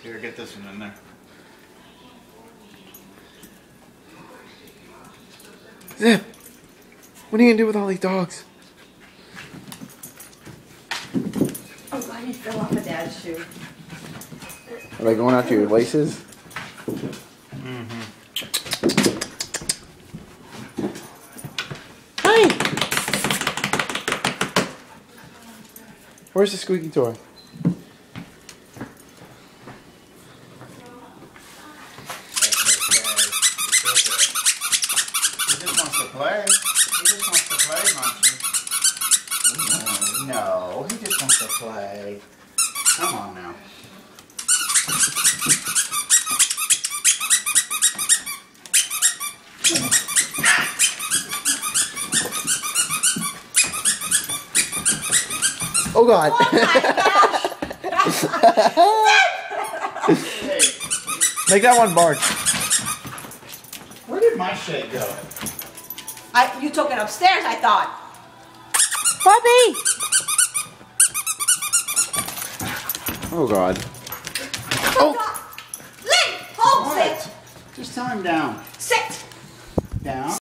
Here, get this one in there. Zip! What are you gonna do with all these dogs? Oh, God, he fell off of Dad's shoe. Are they going after your laces? Mm-hmm. Hi! Where's the squeaky toy? He just wants to play. He just wants to play, Munchie. No, he just wants to play. Come on now. Oh God! Hey, Make that one bark. where did my shake go? You took it upstairs, I thought. Puppy! Oh God. Oh! Lynn, hold, What? sit. Just tell him down. Sit.